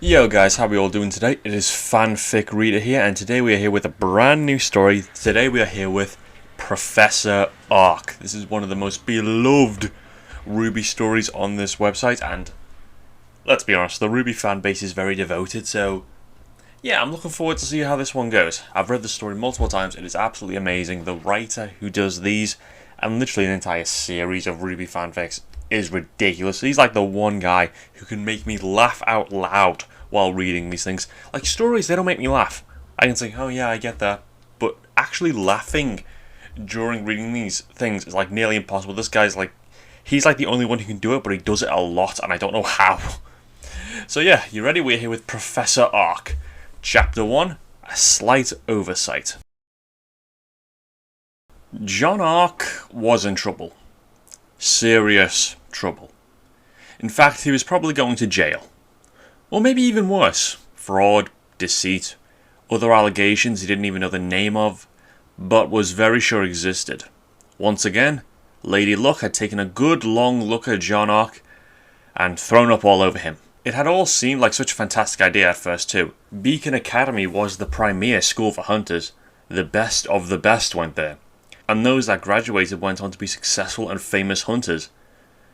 Yo guys, how are we all doing today? It is Fanfic Reader here, and today we are here with a brand new story. Today we are here with Professor Ark. This is one of the most beloved RWBY stories on this website, and let's be honest, the RWBY fan base is very devoted, so yeah, I'm looking forward to see how this one goes. I've read the story multiple times, it is absolutely amazing. The writer who does these, and literally an entire series of RWBY fanfics, is ridiculous. He's like the one guy who can make me laugh out loud while reading these things. Like, stories, they don't make me laugh. I can say, oh yeah, I get that. But actually laughing during reading these things is like nearly impossible. This guy's like, he's like the only one who can do it, but he does it a lot, and I don't know how. So yeah, you ready? We're here with Professor Ark. Chapter 1, A Slight Oversight. John Ark was in trouble. Serious trouble. In fact, he was probably going to jail. Or maybe even worse. Fraud, deceit, other allegations he didn't even know the name of, but was very sure existed. Once again, Lady Luck had taken a good long look at John Ark and thrown up all over him. It had all seemed like such a fantastic idea at first too. Beacon Academy was the premier school for hunters. The best of the best went there. And those that graduated went on to be successful and famous hunters,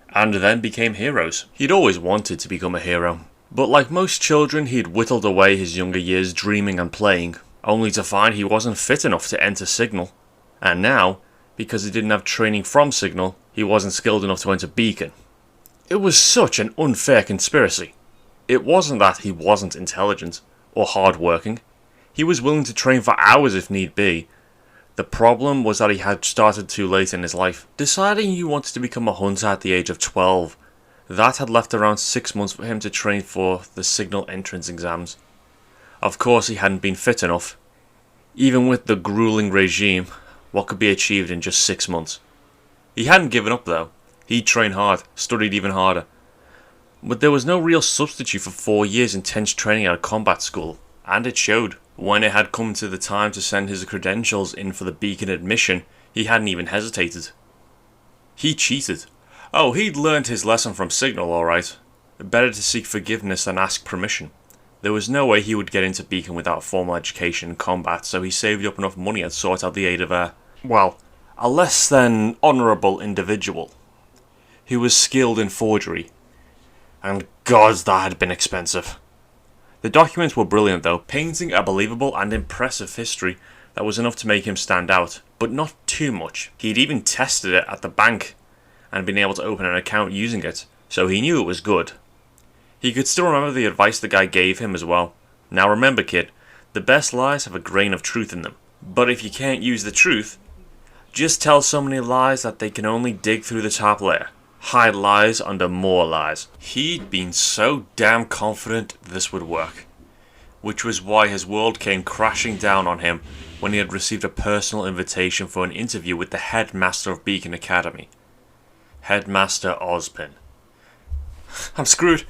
and then became heroes. He'd always wanted to become a hero, but like most children, he'd whittled away his younger years dreaming and playing, only to find he wasn't fit enough to enter Signal. And now, because he didn't have training from Signal, he wasn't skilled enough to enter Beacon. It was such an unfair conspiracy. It wasn't that he wasn't intelligent or hard-working. He was willing to train for hours if need be. The problem was that he had started too late in his life. Deciding he wanted to become a hunter at the age of 12, that had left around 6 months for him to train for the Signal entrance exams. Of course he hadn't been fit enough. Even with the grueling regime, what could be achieved in just 6 months? He hadn't given up though. He'd trained hard, studied even harder. But there was no real substitute for 4 years intense training at a combat school, and it showed. When it had come to the time to send his credentials in for the Beacon admission, he hadn't even hesitated. He cheated. Oh, he'd learned his lesson from Signal, alright. Better to seek forgiveness than ask permission. There was no way he would get into Beacon without formal education in combat, so he saved up enough money and sought out the aid of a less than honourable individual, who was skilled in forgery. And gods, that had been expensive. The documents were brilliant though, painting a believable and impressive history that was enough to make him stand out, but not too much. He'd even tested it at the bank and been able to open an account using it, so he knew it was good. He could still remember the advice the guy gave him as well. Now remember kid, the best lies have a grain of truth in them. But if you can't use the truth, just tell so many lies that they can only dig through the top layer. Hide lies under more lies. He'd been so damn confident this would work, which was why his world came crashing down on him when he had received a personal invitation for an interview with the headmaster of Beacon Academy, Headmaster Ozpin. I'm screwed.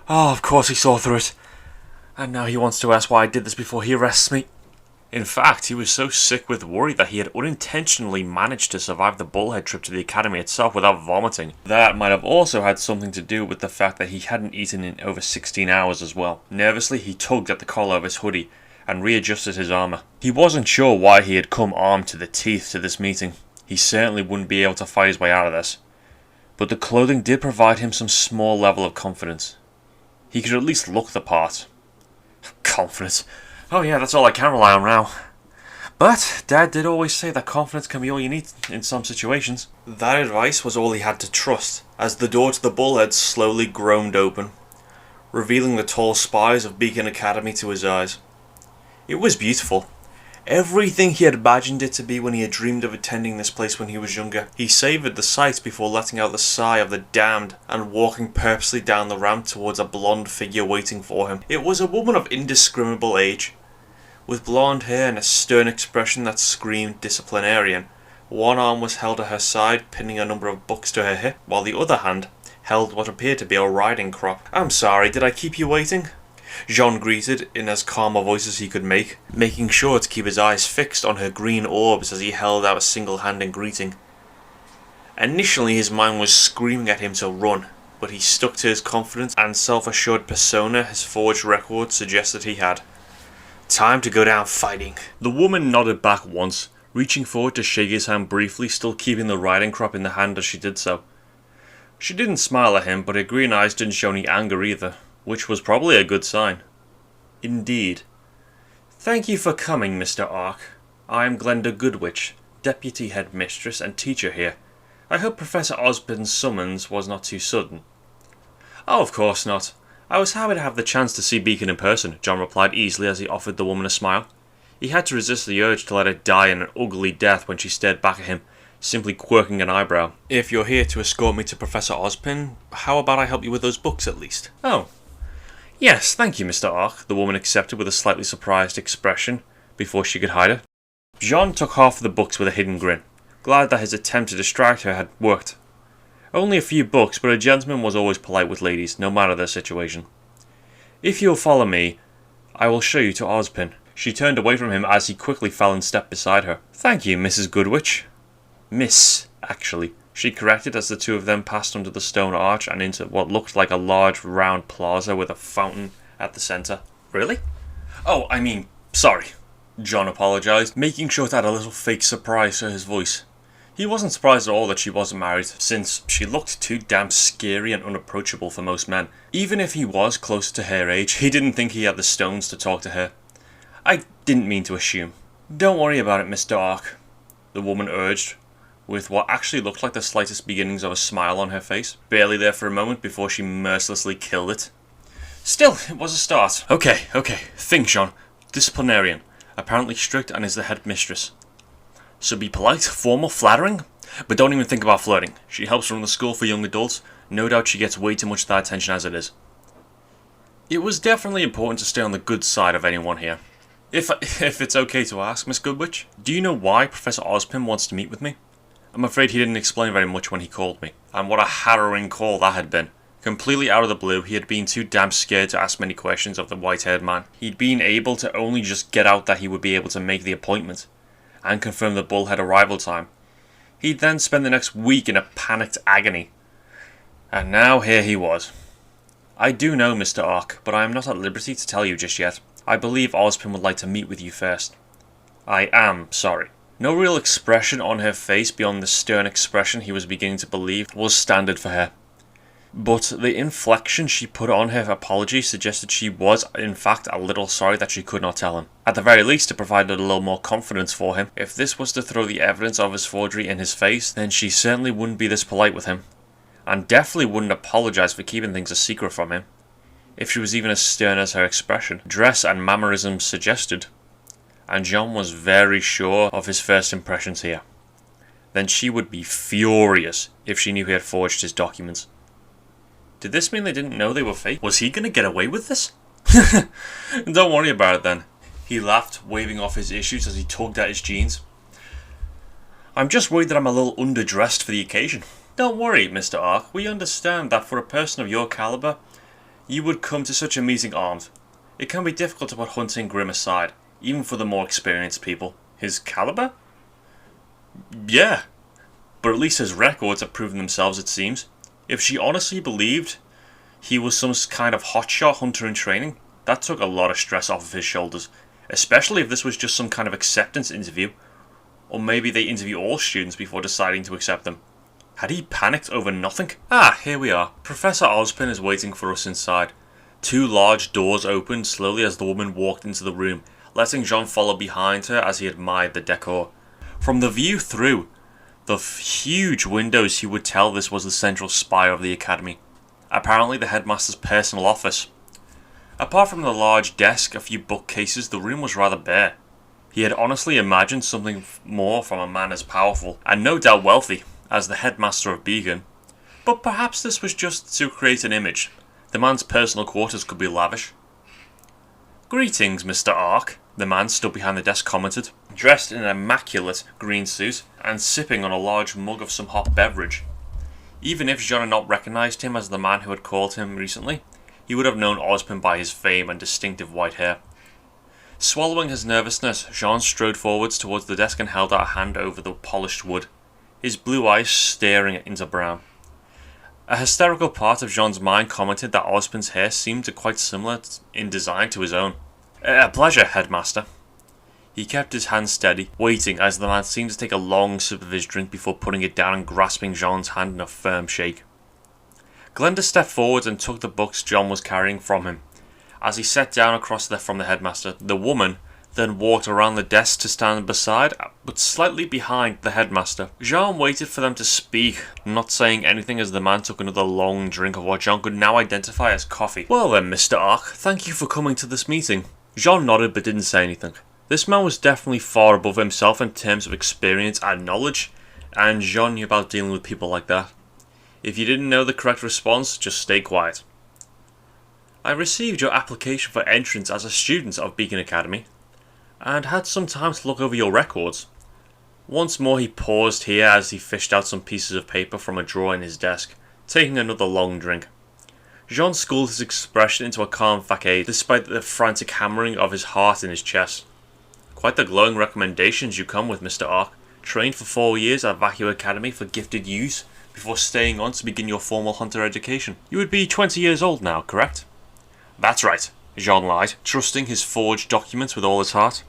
Oh, of course he saw through it. And now he wants to ask why I did this before he arrests me. In fact, he was so sick with worry that he had unintentionally managed to survive the Bullhead trip to the academy itself without vomiting. That might have also had something to do with the fact that he hadn't eaten in over 16 hours as well. Nervously, he tugged at the collar of his hoodie and readjusted his armour. He wasn't sure why he had come armed to the teeth to this meeting. He certainly wouldn't be able to fight his way out of this. But the clothing did provide him some small level of confidence. He could at least look the part. Confidence. Oh yeah, that's all I can rely on now. But Dad did always say that confidence can be all you need in some situations. That advice was all he had to trust, as the door to the Bullhead slowly groaned open, revealing the tall spires of Beacon Academy to his eyes. It was beautiful. Everything he had imagined it to be when he had dreamed of attending this place when he was younger. He savoured the sight before letting out the sigh of the damned and walking purposely down the ramp towards a blonde figure waiting for him. It was a woman of indiscriminable age, with blonde hair and a stern expression that screamed disciplinarian. One arm was held at her side, pinning a number of books to her hip, while the other hand held what appeared to be a riding crop. I'm sorry, did I keep you waiting? Jean greeted in as calm a voice as he could make, making sure to keep his eyes fixed on her green orbs as he held out a single hand in greeting. Initially his mind was screaming at him to run, but he stuck to his confident and self-assured persona his forged record suggested he had. Time to go down fighting. The woman nodded back once, reaching forward to shake his hand briefly, still keeping the riding crop in the hand as she did so. She didn't smile at him, but her green eyes didn't show any anger either, which was probably a good sign. Indeed. Thank you for coming, Mr. Ark. I am Glenda Goodwitch, Deputy Headmistress and teacher here. I hope Professor Ozpin's summons was not too sudden. Oh, of course not. I was happy to have the chance to see Beacon in person, John replied easily as he offered the woman a smile. He had to resist the urge to let her die an ugly death when she stared back at him, simply quirking an eyebrow. If you're here to escort me to Professor Ozpin, how about I help you with those books at least? Oh. Yes, thank you, Mr. Ark, the woman accepted with a slightly surprised expression, before she could hide it. Jean took half of the books with a hidden grin, glad that his attempt to distract her had worked. Only a few books, but a gentleman was always polite with ladies, no matter their situation. If you'll follow me, I will show you to Ozpin. She turned away from him as he quickly fell and stepped beside her. Thank you, Mrs. Goodwitch. Miss, actually, she corrected as the two of them passed under the stone arch and into what looked like a large round plaza with a fountain at the centre. Really? Oh, I mean, sorry, John apologised, making sure to add a little fake surprise to his voice. He wasn't surprised at all that she wasn't married, since she looked too damn scary and unapproachable for most men. Even if he was closer to her age, he didn't think he had the stones to talk to her. I didn't mean to assume. Don't worry about it, Mr. Ark, the woman urged, with what actually looked like the slightest beginnings of a smile on her face, barely there for a moment before she mercilessly killed it. Still, it was a start. Okay, think, Jean. Disciplinarian. Apparently strict and is the headmistress. So be polite, formal, flattering, but don't even think about flirting. She helps run the school for young adults. No doubt she gets way too much of that attention as it is. It was definitely important to stay on the good side of anyone here. If it's okay to ask, Miss Goodwitch, do you know why Professor Ozpin wants to meet with me? I'm afraid he didn't explain very much when he called me, and what a harrowing call that had been. Completely out of the blue, he had been too damn scared to ask many questions of the white-haired man. He'd been able to only just get out that he would be able to make the appointment, and confirm the bullhead arrival time. He'd then spend the next week in a panicked agony. And now here he was. I do know, Mr. Ark, but I am not at liberty to tell you just yet. I believe Ozpin would like to meet with you first. I am sorry. No real expression on her face beyond the stern expression he was beginning to believe was standard for her. But the inflection she put on her apology suggested she was, in fact, a little sorry that she could not tell him. At the very least, it provided a little more confidence for him. If this was to throw the evidence of his forgery in his face, then she certainly wouldn't be this polite with him. And definitely wouldn't apologise for keeping things a secret from him. If she was even as stern as her expression, dress and mannerisms suggested. And Jean was very sure of his first impressions here. Then she would be furious if she knew he had forged his documents. Did this mean they didn't know they were fake? Was he going to get away with this? Don't worry about it then. He laughed, waving off his issues as he tugged at his jeans. I'm just worried that I'm a little underdressed for the occasion. Don't worry, Mr. Ark. We understand that for a person of your caliber, you would come to such a meeting armed. It can be difficult to put Hunting Grim aside, even for the more experienced people. His caliber? Yeah. But at least his records have proven themselves, it seems. If she honestly believed he was some kind of hotshot hunter in training, that took a lot of stress off of his shoulders. Especially if this was just some kind of acceptance interview. Or maybe they interview all students before deciding to accept them. Had he panicked over nothing? Ah, here we are. Professor Ozpin is waiting for us inside. Two large doors opened slowly as the woman walked into the room, letting Jean follow behind her as he admired the decor. From the view through the huge windows, he would tell this was the central spire of the academy. Apparently the headmaster's personal office. Apart from the large desk, a few bookcases, the room was rather bare. He had honestly imagined something more from a man as powerful, and no doubt wealthy, as the headmaster of Beacon. But perhaps this was just to create an image. The man's personal quarters could be lavish. Greetings, Mr. Ark, the man stood behind the desk commented, dressed in an immaculate green suit and sipping on a large mug of some hot beverage. Even if Jean had not recognised him as the man who had called him recently, he would have known Ozpin by his fame and distinctive white hair. Swallowing his nervousness, Jean strode forwards towards the desk and held out a hand over the polished wood, his blue eyes staring into brown. A hysterical part of Jean's mind commented that Ozpin's hair seemed quite similar in design to his own. A pleasure, headmaster. He kept his hand steady, waiting as the man seemed to take a long sip of his drink before putting it down and grasping Jean's hand in a firm shake. Glenda stepped forward and took the books John was carrying from him. As he sat down across from the headmaster, the woman then walked around the desk to stand beside, but slightly behind, the headmaster. Jean waited for them to speak, not saying anything as the man took another long drink of what Jean could now identify as coffee. Well then, Mr. Ark, thank you for coming to this meeting. Jean nodded but didn't say anything. This man was definitely far above himself in terms of experience and knowledge, and Jean knew about dealing with people like that. If you didn't know the correct response, just stay quiet. I received your application for entrance as a student of Beacon Academy, and had some time to look over your records. Once more he paused here as he fished out some pieces of paper from a drawer in his desk, taking another long drink. Jean schooled his expression into a calm facade, despite the frantic hammering of his heart in his chest. Quite the glowing recommendations you come with, Mr. Ark. Trained for 4 years at Vacuo Academy for gifted use, before staying on to begin your formal hunter education. You would be 20 years old now, correct? That's right, Jean lied, trusting his forged documents with all his heart.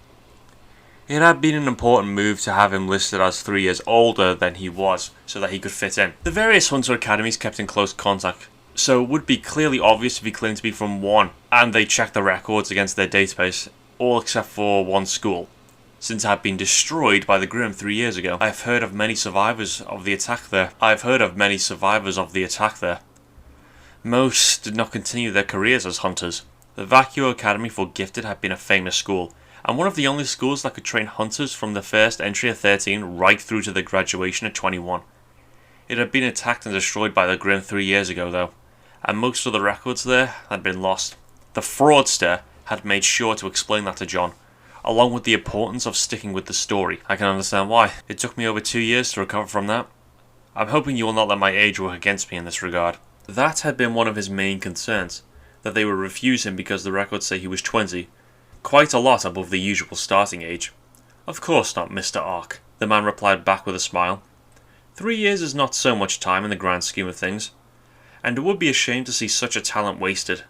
It had been an important move to have him listed as 3 years older than he was, so that he could fit in. The various hunter academies kept in close contact, so it would be clearly obvious if he claimed to be from one, and they checked the records against their database, all except for one school, since it had been destroyed by the Grim 3 years ago. I have heard of many survivors of the attack there. Most did not continue their careers as hunters. The Vacuo Academy for Gifted had been a famous school, and one of the only schools that could train hunters from the first entry at 13 right through to the graduation at 21. It had been attacked and destroyed by the Grim 3 years ago though, and most of the records there had been lost. The fraudster had made sure to explain that to John, along with the importance of sticking with the story. I can understand why. It took me over 2 years to recover from that. I'm hoping you will not let my age work against me in this regard. That had been one of his main concerns, that they would refuse him because the records say he was 20, quite a lot above the usual starting age. Of course not, Mr. Ark, the man replied back with a smile. 3 years is not so much time in the grand scheme of things, and it would be a shame to see such a talent wasted.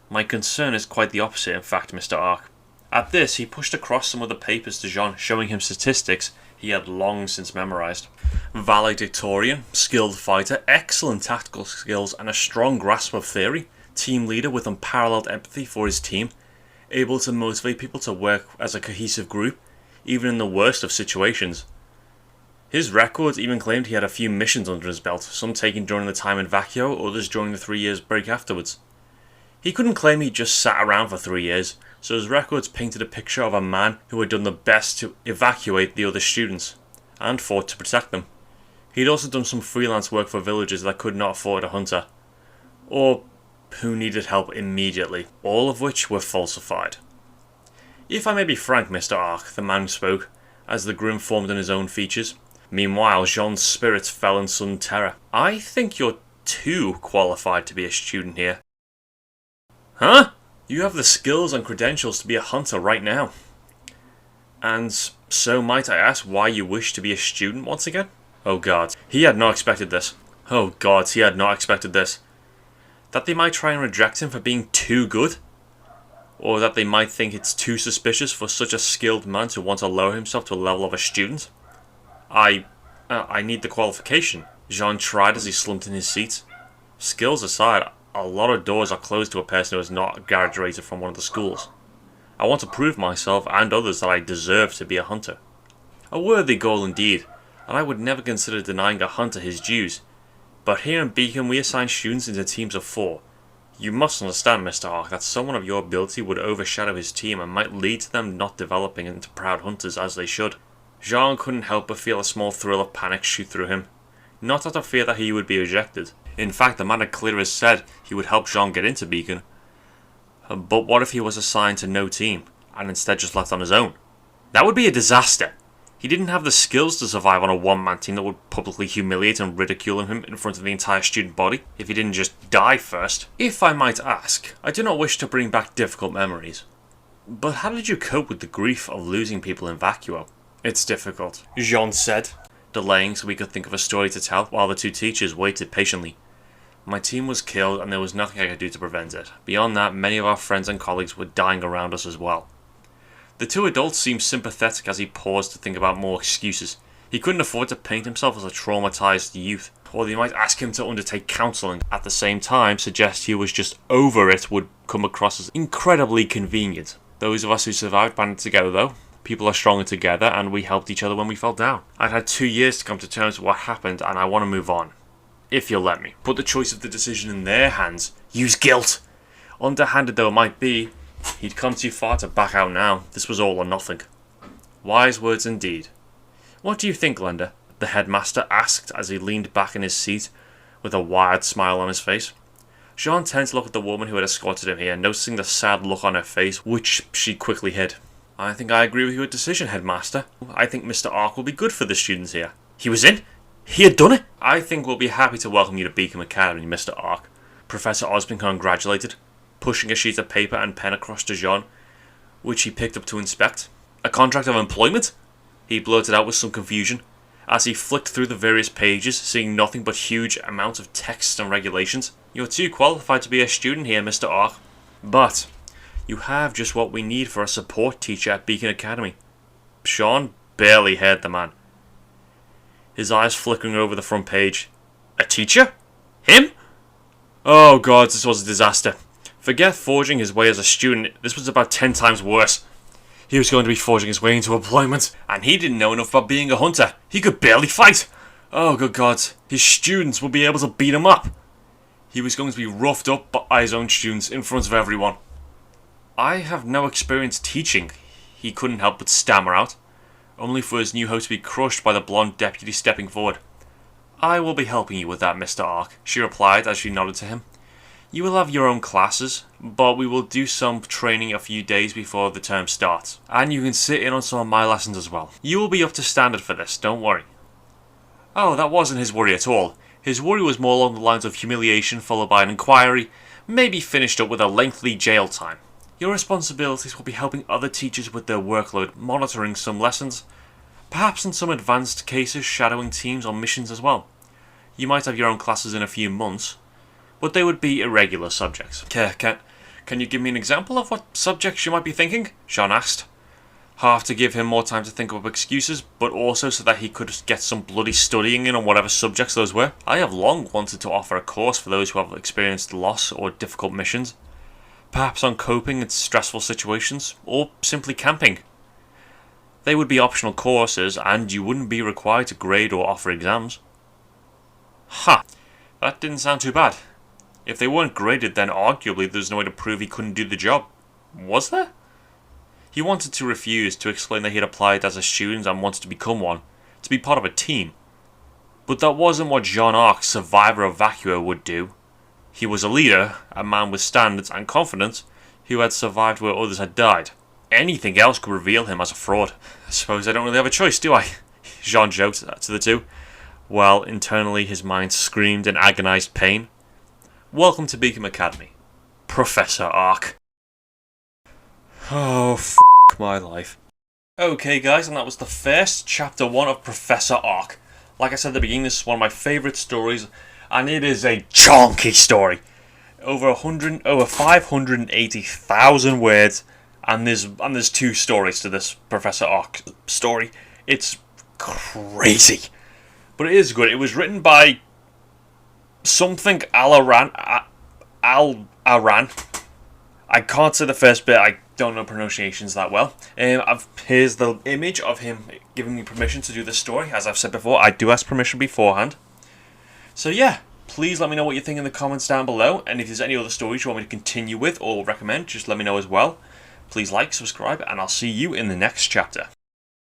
My concern is quite the opposite, in fact, Mr. Ark. At this, he pushed across some of the papers to Jean, showing him statistics he had long since memorized. Valedictorian, skilled fighter, excellent tactical skills and a strong grasp of theory, team leader with unparalleled empathy for his team, able to motivate people to work as a cohesive group, even in the worst of situations. His records even claimed he had a few missions under his belt, some taken during the time in Vacuo, others during the 3 years break afterwards. He couldn't claim he'd just sat around for 3 years, so his records painted a picture of a man who had done the best to evacuate the other students, and fought to protect them. He'd also done some freelance work for villages that could not afford a hunter, or who needed help immediately, all of which were falsified. If I may be frank, Mr. Ark, the man spoke, as the grin formed in his own features. Meanwhile, Jean's spirits fell in sudden terror. I think you're too qualified to be a student here. Huh? You have the skills and credentials to be a hunter right now. And so might I ask why you wish to be a student once again? Oh god, he had not expected this. That they might try and reject him for being too good? Or that they might think it's too suspicious for such a skilled man to want to lower himself to a level of a student? I need the qualification, Jean tried as he slumped in his seat. Skills aside, a lot of doors are closed to a person who has not graduated from one of the schools. I want to prove myself and others that I deserve to be a hunter. A worthy goal indeed, and I would never consider denying a hunter his dues. But here in Beacon we assign students into teams of 4. You must understand, Mr. Ark, that someone of your ability would overshadow his team and might lead to them not developing into proud hunters as they should. Jean couldn't help but feel a small thrill of panic shoot through him. Not out of fear that he would be rejected. In fact, the man had clearly said he would help Jean get into Beacon. But what if he was assigned to no team, and instead just left on his own? That would be a disaster. He didn't have the skills to survive on a one-man team that would publicly humiliate and ridicule him in front of the entire student body, if he didn't just die first. If I might ask, I do not wish to bring back difficult memories, but how did you cope with the grief of losing people in Vacuo? It's difficult, Jean said, delaying so we could think of a story to tell while the two teachers waited patiently. My team was killed and there was nothing I could do to prevent it. Beyond that, many of our friends and colleagues were dying around us as well. The two adults seemed sympathetic as he paused to think about more excuses. He couldn't afford to paint himself as a traumatized youth, or they might ask him to undertake counselling. At the same time, suggest he was just over it would come across as incredibly convenient. Those of us who survived banded together though. People are stronger together and we helped each other when we fell down. I've had 2 years to come to terms with what happened and I want to move on. If you'll let me. Put the choice of the decision in their hands. Use guilt. Underhanded though it might be, he'd come too far to back out now. This was all or nothing. Wise words indeed. What do you think, Glenda? The headmaster asked as he leaned back in his seat with a wide smile on his face. Jean turned to look at the woman who had escorted him here, noticing the sad look on her face, which she quickly hid. I think I agree with your decision, headmaster. I think Mr. Ark will be good for the students here. He was in? He had done it? I think we'll be happy to welcome you to Beacom Academy, Mr. Ark. Professor Osborne congratulated, pushing a sheet of paper and pen across to Jean, which he picked up to inspect. A contract of employment? He blurted out with some confusion, as he flicked through the various pages, seeing nothing but huge amounts of text and regulations. You're too qualified to be a student here, Mr. Ark. But you have just what we need for a support teacher at Beacom Academy. Sean barely heard the man, his eyes flickering over the front page. A teacher? Him? Oh god, this was a disaster. Forget forging his way as a student, this was about 10 times worse. He was going to be forging his way into employment, and he didn't know enough about being a hunter. He could barely fight. Oh good god, his students would be able to beat him up. He was going to be roughed up by his own students in front of everyone. I have no experience teaching, he couldn't help but stammer out, only for his new host to be crushed by the blonde deputy stepping forward. I will be helping you with that, Mr. Ark, she replied as she nodded to him. You will have your own classes, but we will do some training a few days before the term starts. And you can sit in on some of my lessons as well. You will be up to standard for this, don't worry. Oh, that wasn't his worry at all. His worry was more along the lines of humiliation followed by an inquiry, maybe finished up with a lengthy jail time. Your responsibilities will be helping other teachers with their workload, monitoring some lessons, perhaps in some advanced cases shadowing teams on missions as well. You might have your own classes in a few months, but they would be irregular subjects. Can you give me an example of what subjects you might be thinking? Jean asked. Half to give him more time to think up excuses, but also so that he could get some bloody studying in on whatever subjects those were. I have long wanted to offer a course for those who have experienced loss or difficult missions. Perhaps on coping in stressful situations, or simply camping. They would be optional courses, and you wouldn't be required to grade or offer exams. Ha! That didn't sound too bad. If they weren't graded, then arguably there's no way to prove he couldn't do the job. Was there? He wanted to refuse, to explain that he had applied as a student and wanted to become one, to be part of a team. But that wasn't what Jean Arc, survivor of Vacuo, would do. He was a leader, a man with standards and confidence, who had survived where others had died. Anything else could reveal him as a fraud. I suppose I don't really have a choice, do I? Jean joked to the two, while internally his mind screamed in agonized pain. Welcome to Beacom Academy, Professor Ark. Oh, f*** my life. Okay guys, and that was the first chapter 1 of Professor Ark. Like I said at the beginning, this is one of my favourite stories, and it is a chunky story. Over 580,000 words, and there's 2 stories to this Professor Ark story. It's crazy, but it is good. It was written by something Al-Aran. I can't say the first bit. I don't know pronunciations that well. Here's the image of him giving me permission to do this story. As I've said before, I do ask permission beforehand. So yeah, please let me know what you think in the comments down below. And if there's any other stories you want me to continue with or recommend, just let me know as well. Please like, subscribe, and I'll see you in the next chapter.